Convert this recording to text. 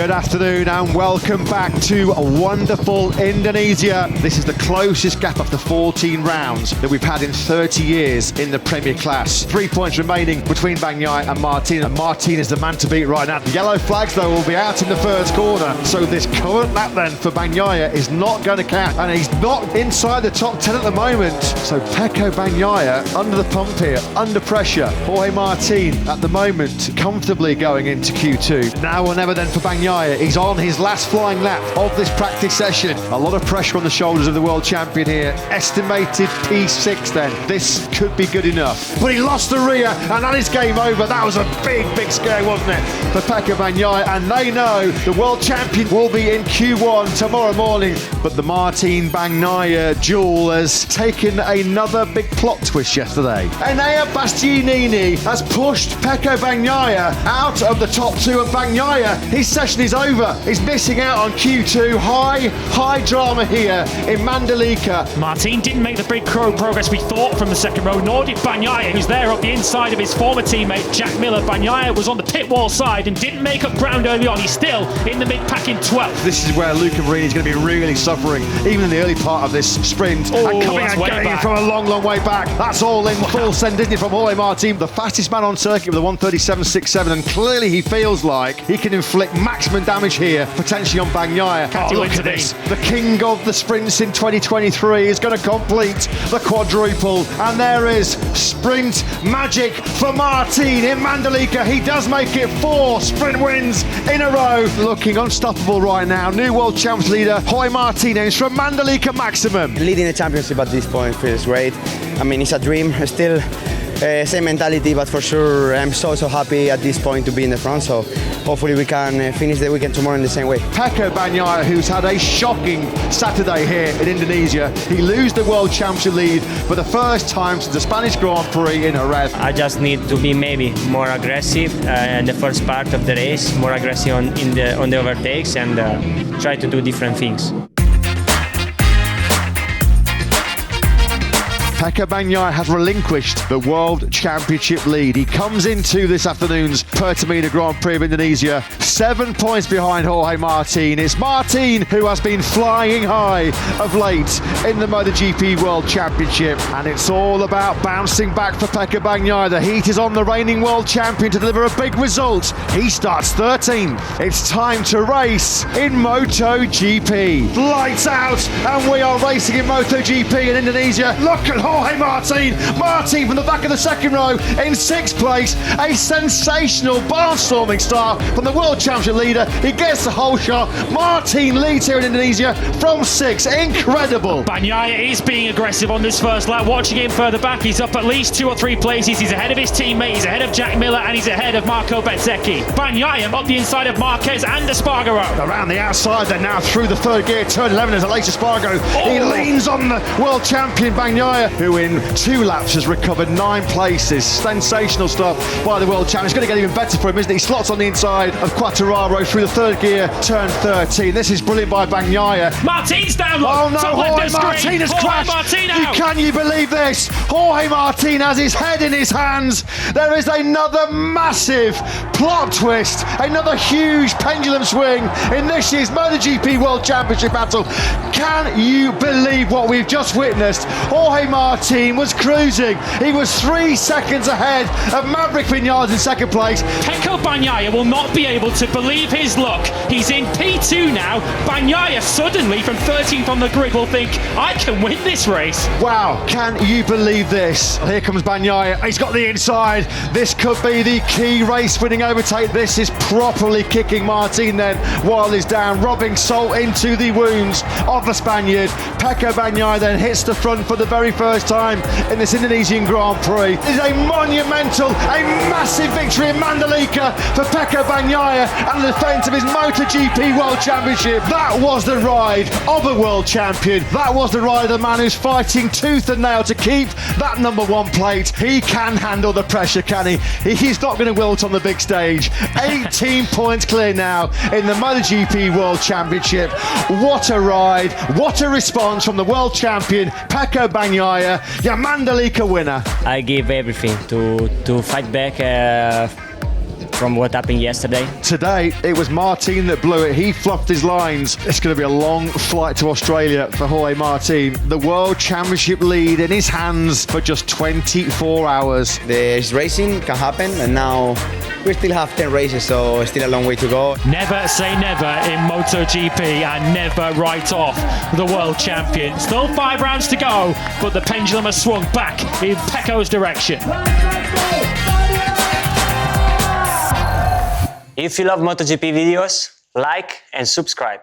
Good afternoon and welcome back to wonderful Indonesia. This is the closest gap after 14 rounds that we've had in 30 years in the Premier Class. 3 points remaining between Bagnaia and Martin. And Martin is the man to beat right now. The yellow flags, though, will be out in the first corner. So this current lap then for Bagnaia is not going to count. And he's not inside the top 10 at the moment. So Pecco Bagnaia under the pump here, under pressure. Jorge Martin at the moment comfortably going into Q2. Now or never then for Bagnaia. He's on his last flying lap of this practice session. A lot of pressure on the shoulders of the world champion here. Estimated P6 then. This could be good enough. But he lost the rear and that is game over. That was a big scare, wasn't it, for Pecco Bagnaia? And they know the world champion will be in Q1 tomorrow morning. But the Martin Bagnaia duel has taken another big plot twist yesterday. Enea Bastianini has pushed Pecco Bagnaia out of the top two, and Bagnaia, his session is over. He's missing out on Q2. High drama here in Mandalika. Martin didn't make the big progress we thought from the second row, nor did Bagnaia, who's there up the inside of his former teammate Jack Miller. Bagnaia was on the pit wall side and didn't make up ground early on. He's still in the mid-pack in 12th. This is where Luca Marini is going to be really suffering, even in the early part of this sprint. And coming and getting from a long way back. That's all in full send, isn't it, from Jorge Martin, the fastest man on circuit with a 1:37.67, and clearly he feels like he can inflict maximum damage here, potentially on Bagnaia. Look at this. The king of the sprints in 2023 is going to complete the quadruple, and there is sprint magic for Martin in Mandalika. He does make it 4 sprint wins in a row, looking unstoppable right now. New world champs leader Jorge Martinez from Mandalika Maximum. Leading the championship at this point feels great. I mean, it's a dream. Still same mentality, but for sure I'm so happy at this point to be in the front. So hopefully we can finish the weekend tomorrow in the same way. Pecco Bagnaia, who's had a shocking Saturday here in Indonesia. He loses the world championship lead for the first time since the Spanish Grand Prix in Jerez. I just need to be maybe more aggressive in the first part of the race, more aggressive on the overtakes, and try to do different things. Pecco Bagnaia has relinquished the World Championship lead. He comes into this afternoon's Pertamina Grand Prix of Indonesia 7 points behind Jorge Martin. It's Martin who has been flying high of late in the MotoGP World Championship. And it's all about bouncing back for Pecco Bagnaia. The heat is on the reigning world champion to deliver a big result. He starts 13th. It's time to race in MotoGP. Lights out, and we are racing in MotoGP in Indonesia. Look at Jorge Martin from the back of the second row in 6th place. A sensational barnstorming start from the world championship leader. He gets the whole shot. Martin leads here in Indonesia from 6. Incredible. Bagnaia is being aggressive on this first lap. Watching him further back, he's up at least 2 or 3 places. He's ahead of his teammate, he's ahead of Jack Miller, and he's ahead of Marco Bezzecchi. Bagnaia up the inside of Marquez and Espargaro. Around the outside, they're now through the third gear, turn 11 as Aleix Espargaro. He leans on the world champion Bagnaia, who in 2 laps has recovered 9 places. Sensational stuff by the world champion. It's going to get even better for him, isn't it? He slots on the inside of Quartararo through the third gear, turn 13. This is brilliant by Bagnaia. Martin's down low. Oh no, Jorge Martin has crashed. Can you believe this? Jorge Martin has his head in his hands. There is another massive plot twist, another huge pendulum swing in this year's MotoGP World Championship battle. Can you believe what we've just witnessed? Jorge Martin was cruising. He was 3 seconds ahead of Maverick Vinales in second place. Pecco Bagnaia will not be able to believe his luck. He's in P2 now. Bagnaia suddenly from 13th on the grid will think, I can win this race. Wow, can you believe this? Here comes Bagnaia. He's got the inside. This could be the key race-winning overtake. This is properly kicking Martin then while he's down, rubbing salt into the wounds of the Spaniard. Pecco Bagnaia then hits the front for the very first time in this Indonesian Grand Prix. It is a monumental, a massive victory in Mandalika for Pecco Bagnaia and the defence of his MotoGP World Championship. That was the ride of a world champion. That was the ride of the man who's fighting tooth and nail to keep that number 1 plate. He can handle the pressure, can he? He's not going to wilt on the big stage. 18 points clear now in the MotoGP World Championship. What a ride, what a response from the world champion Pecco Bagnaia, your Mandalika winner. I give everything to fight back from what happened yesterday. Today, it was Martin that blew it. He fluffed his lines. It's going to be a long flight to Australia for Jorge Martin. The World Championship lead in his hands for just 24 hours. The racing can happen, and now we still have 10 races, so still a long way to go. Never say never in MotoGP and never write off the world champion. Still 5 rounds to go, but the pendulum has swung back in Pecco's direction. If you love MotoGP videos, like and subscribe.